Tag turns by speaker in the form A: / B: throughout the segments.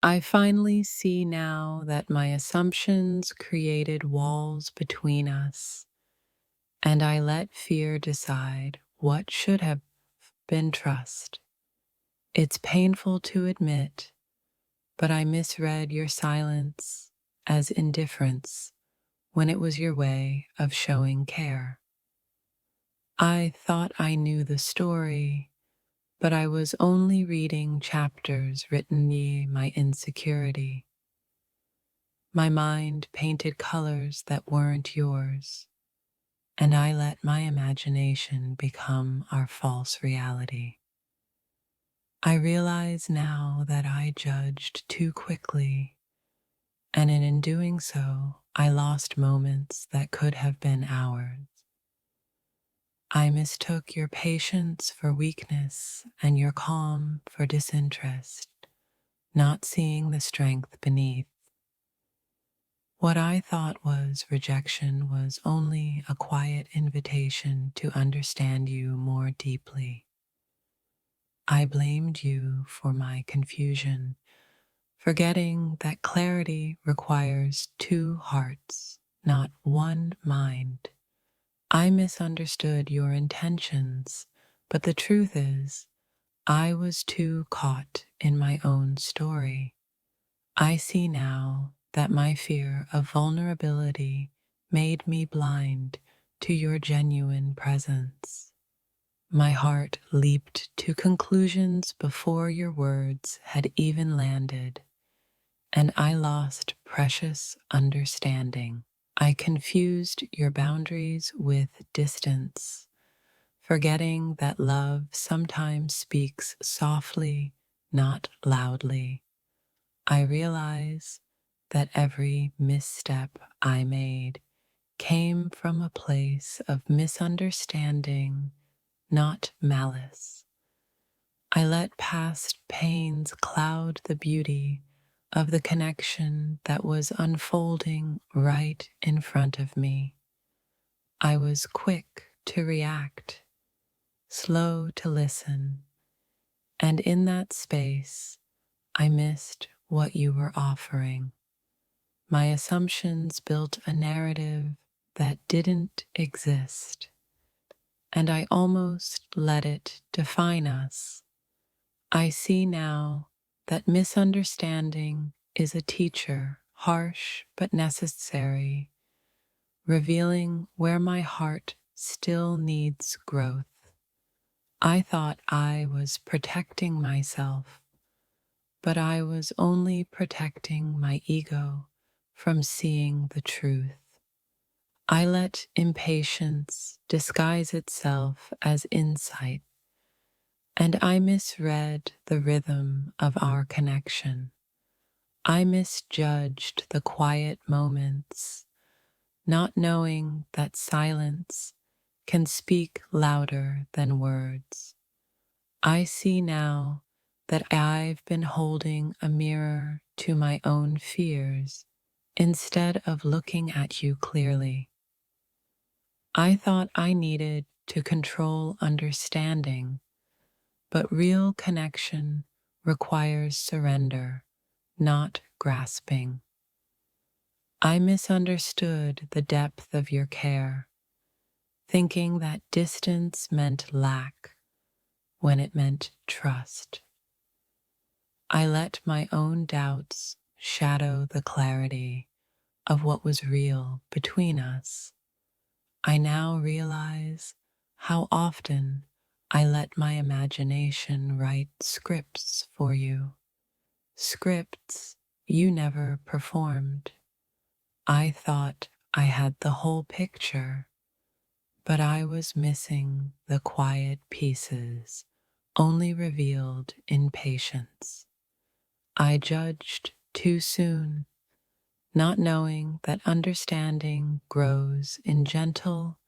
A: I finally see now that my assumptions created walls between us, and I let fear decide what should have been trust. It's painful to admit, but I misread your silence as indifference when it was your way of showing care. I thought I knew the story, but I was only reading chapters written by my insecurity. My mind painted colors that weren't yours, and I let my imagination become our false reality. I realize now that I judged too quickly, and in doing so, I lost moments that could have been ours. I mistook your patience for weakness and your calm for disinterest, not seeing the strength beneath. What I thought was rejection was only a quiet invitation to understand you more deeply. I blamed you for my confusion, forgetting that clarity requires two hearts, not one mind. I misunderstood your intentions, but the truth is, I was too caught in my own story. I see now that my fear of vulnerability made me blind to your genuine presence. My heart leaped to conclusions before your words had even landed, and I lost precious understanding. I confused your boundaries with distance, forgetting that love sometimes speaks softly, not loudly. I realize that every misstep I made came from a place of misunderstanding, not malice. I let past pains cloud the beauty of the connection that was unfolding right in front of me. I was quick to react, slow to listen, and in that space, I missed what you were offering. My assumptions built a narrative that didn't exist, and I almost let it define us. I see now that misunderstanding is a teacher, harsh but necessary, revealing where my heart still needs growth. I thought I was protecting myself, but I was only protecting my ego from seeing the truth. I let impatience disguise itself as insight, and I misread the rhythm of our connection. I misjudged the quiet moments, not knowing that silence can speak louder than words. I see now that I've been holding a mirror to my own fears instead of looking at you clearly. I thought I needed to control understanding, but real connection requires surrender, not grasping. I misunderstood the depth of your care, thinking that distance meant lack when it meant trust. I let my own doubts shadow the clarity of what was real between us. I now realize how often I let my imagination write scripts for you, scripts you never performed. I thought I had the whole picture, but I was missing the quiet pieces only revealed in patience. I judged too soon, not knowing that understanding grows in gentle,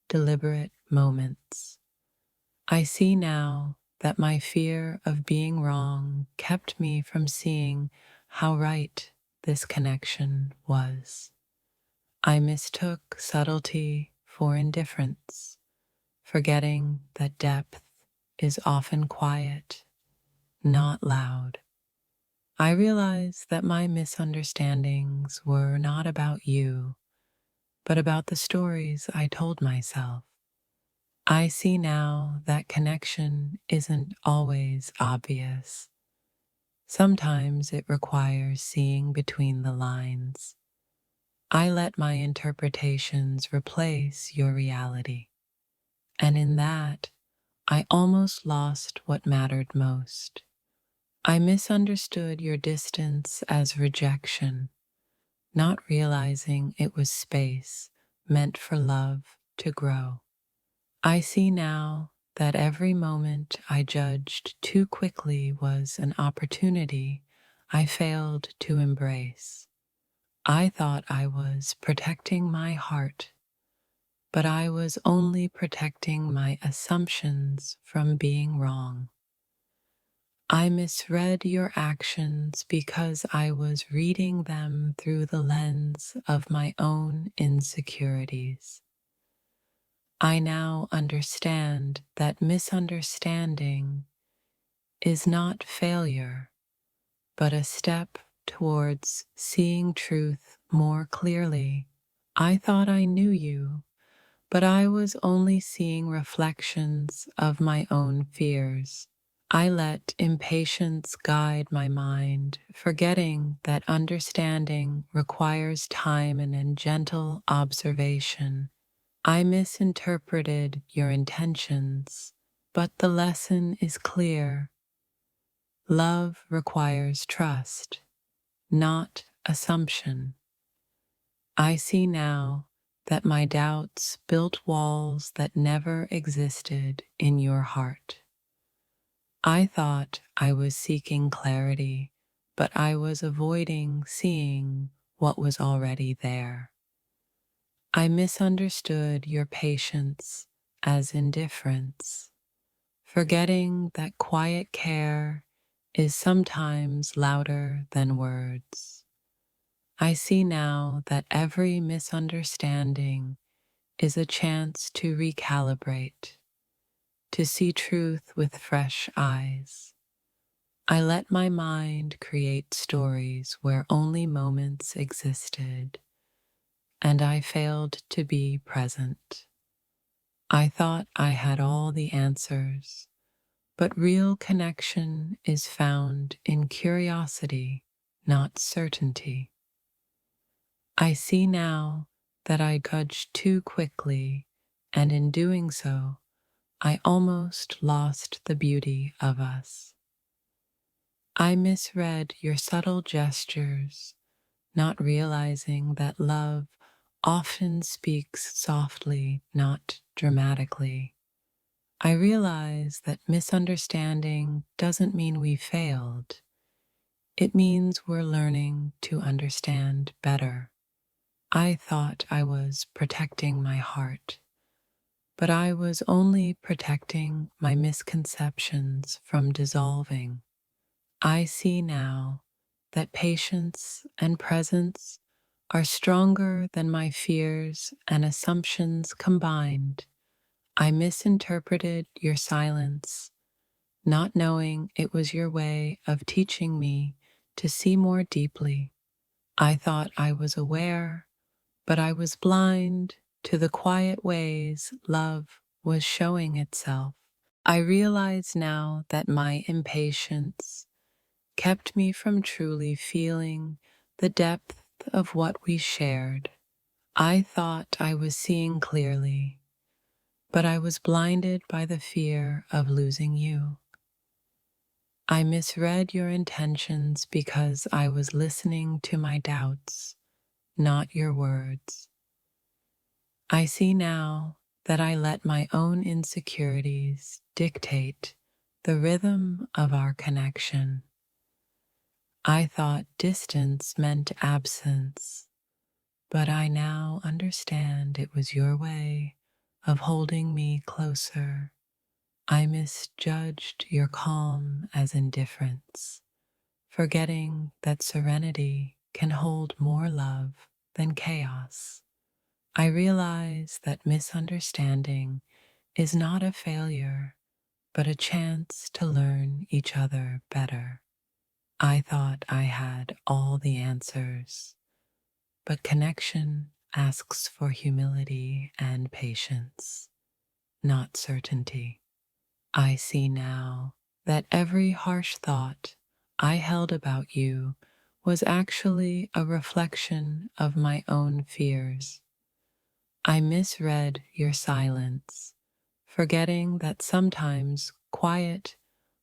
A: deliberate moments. I see now that my fear of being wrong kept me from seeing how right this connection was. I mistook subtlety for indifference, forgetting that depth is often quiet, not loud. I realized that my misunderstandings were not about you, but about the stories I told myself. I see now that connection isn't always obvious. Sometimes it requires seeing between the lines. I let my interpretations replace your reality, and in that, I almost lost what mattered most. I misunderstood your distance as rejection, not realizing it was space meant for love to grow. I see now that every moment I judged too quickly was an opportunity I failed to embrace. I thought I was protecting my heart, but I was only protecting my assumptions from being wrong. I misread your actions because I was reading them through the lens of my own insecurities. I now understand that misunderstanding is not failure, but a step towards seeing truth more clearly. I thought I knew you, but I was only seeing reflections of my own fears. I let impatience guide my mind, forgetting that understanding requires time and gentle observation. I misinterpreted your intentions, but the lesson is clear. Love requires trust, not assumption. I see now that my doubts built walls that never existed in your heart. I thought I was seeking clarity, but I was avoiding seeing what was already there. I misunderstood your patience as indifference, forgetting that quiet care is sometimes louder than words. I see now that every misunderstanding is a chance to recalibrate, to see truth with fresh eyes. I let my mind create stories where only moments existed, and I failed to be present. I thought I had all the answers, but real connection is found in curiosity, not certainty. I see now that I judged too quickly, and in doing so, I almost lost the beauty of us. I misread your subtle gestures, not realizing that love often speaks softly, not dramatically. I realize that misunderstanding doesn't mean we failed. It means we're learning to understand better. I thought I was protecting my heart, but I was only protecting my misconceptions from dissolving. I see now that patience and presence are stronger than my fears and assumptions combined. I misinterpreted your silence, not knowing it was your way of teaching me to see more deeply. I thought I was aware, but I was blind to the quiet ways love was showing itself. I realize now that my impatience kept me from truly feeling the depth of what we shared. I thought I was seeing clearly, but I was blinded by the fear of losing you. I misread your intentions because I was listening to my doubts, not your words. I see now that I let my own insecurities dictate the rhythm of our connection. I thought distance meant absence, but I now understand it was your way of holding me closer. I misjudged your calm as indifference, forgetting that serenity can hold more love than chaos. I realize that misunderstanding is not a failure, but a chance to learn each other better. I thought I had all the answers, but connection asks for humility and patience, not certainty. I see now that every harsh thought I held about you was actually a reflection of my own fears. I misread your silence, forgetting that sometimes quiet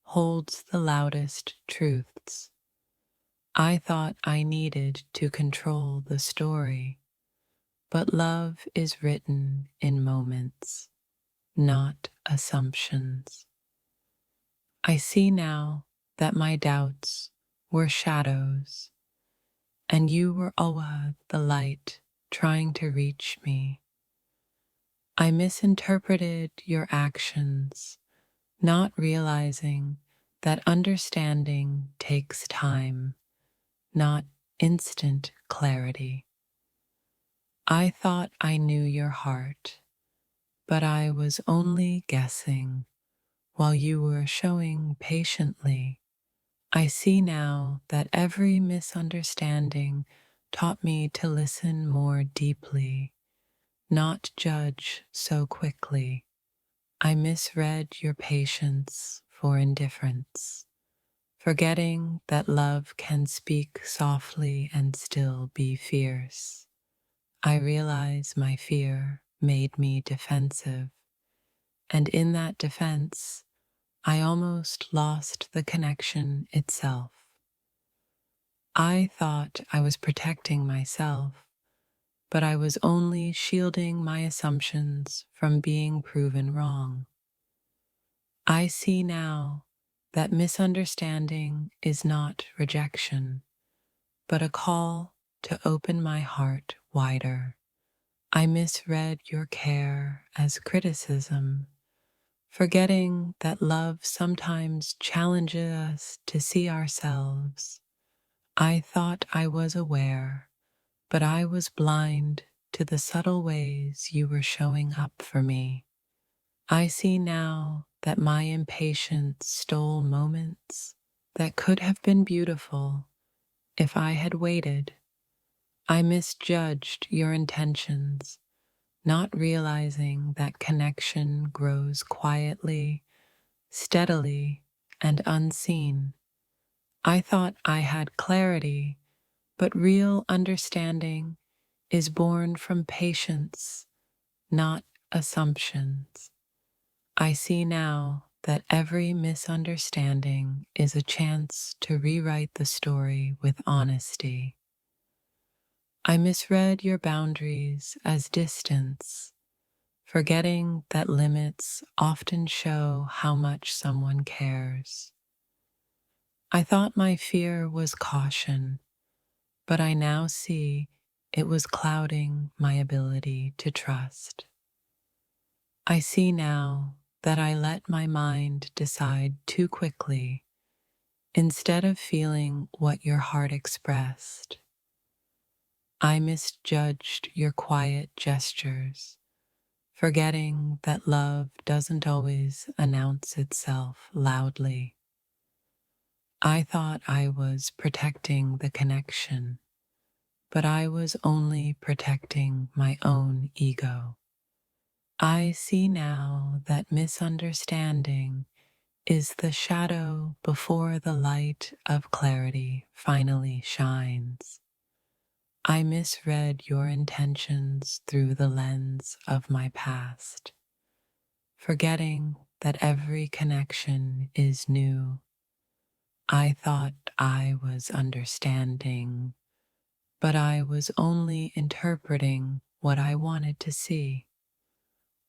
A: holds the loudest truths. I thought I needed to control the story, but love is written in moments, not assumptions. I see now that my doubts were shadows, and you were always the light trying to reach me. I misinterpreted your actions, not realizing that understanding takes time, not instant clarity. I thought I knew your heart, but I was only guessing while you were showing patiently. I see now that every misunderstanding taught me to listen more deeply, not judge so quickly. I misread your patience for indifference, forgetting that love can speak softly and still be fierce. I realize my fear made me defensive, and in that defense, I almost lost the connection itself. I thought I was protecting myself, but I was only shielding my assumptions from being proven wrong. I see now that misunderstanding is not rejection, but a call to open my heart wider. I misread your care as criticism, forgetting that love sometimes challenges us to see ourselves. I thought I was aware, but I was blind to the subtle ways you were showing up for me. I see now that my impatience stole moments that could have been beautiful if I had waited. I misjudged your intentions, not realizing that connection grows quietly, steadily, and unseen. I thought I had clarity, but real understanding is born from patience, not assumptions. I see now that every misunderstanding is a chance to rewrite the story with honesty. I misread your boundaries as distance, forgetting that limits often show how much someone cares. I thought my fear was caution, but I now see it was clouding my ability to trust. I see now that I let my mind decide too quickly instead of feeling what your heart expressed. I misjudged your quiet gestures, forgetting that love doesn't always announce itself loudly. I thought I was protecting the connection, but I was only protecting my own ego. I see now that misunderstanding is the shadow before the light of clarity finally shines. I misread your intentions through the lens of my past, forgetting that every connection is new. I thought I was understanding, but I was only interpreting what I wanted to see.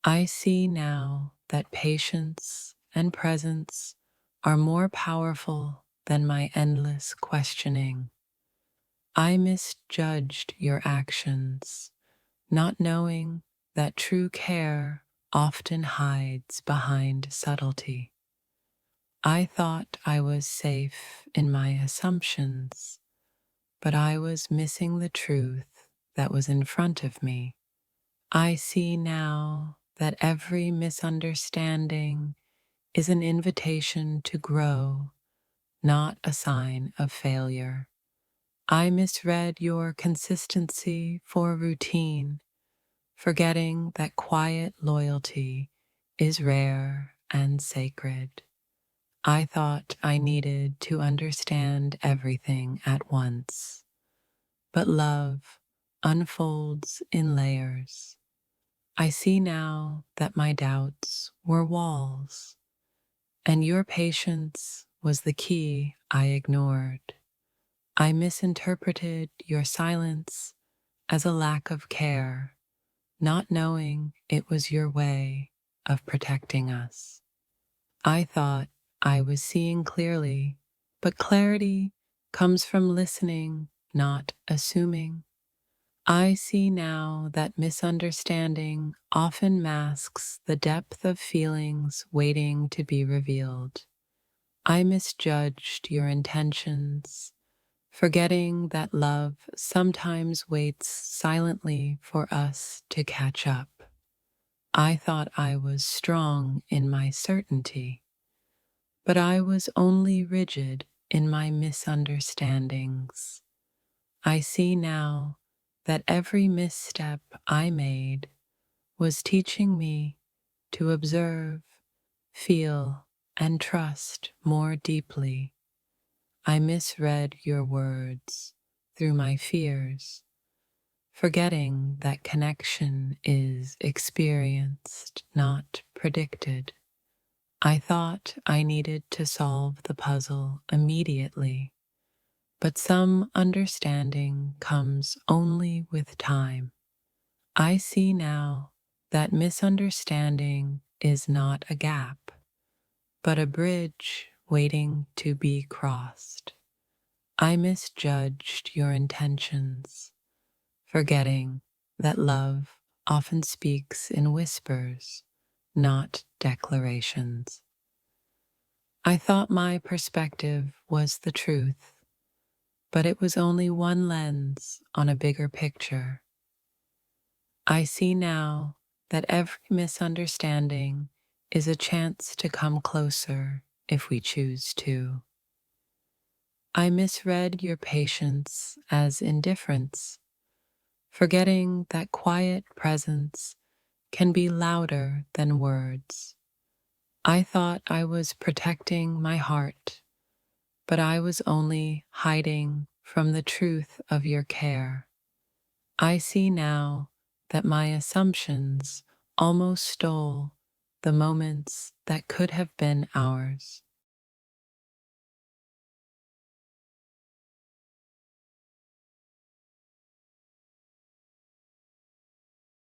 A: I see now that patience and presence are more powerful than my endless questioning. I misjudged your actions, not knowing that true care often hides behind subtlety. I thought I was safe in my assumptions, but I was missing the truth that was in front of me. I see now that every misunderstanding is an invitation to grow, not a sign of failure. I misread your consistency for routine, forgetting that quiet loyalty is rare and sacred. I thought I needed to understand everything at once, but love unfolds in layers. I see now that my doubts were walls, and your patience was the key I ignored. I misinterpreted your silence as a lack of care, not knowing it was your way of protecting us. I thought I was seeing clearly, but clarity comes from listening, not assuming. I see now that misunderstanding often masks the depth of feelings waiting to be revealed. I misjudged your intentions, forgetting that love sometimes waits silently for us to catch up. I thought I was strong in my certainty, but I was only rigid in my misunderstandings. I see now that every misstep I made was teaching me to observe, feel, and trust more deeply. I misread your words through my fears, forgetting that connection is experienced, not predicted. I thought I needed to solve the puzzle immediately, but some understanding comes only with time. I see now that misunderstanding is not a gap, but a bridge waiting to be crossed. I misjudged your intentions, forgetting that love often speaks in whispers, not declarations. I thought my perspective was the truth, but it was only one lens on a bigger picture. I see now that every misunderstanding is a chance to come closer if we choose to. I misread your patience as indifference, forgetting that quiet presence can be louder than words. I thought I was protecting my heart, but I was only hiding from the truth of your care. I see now that my assumptions almost stole the moments that could have been ours.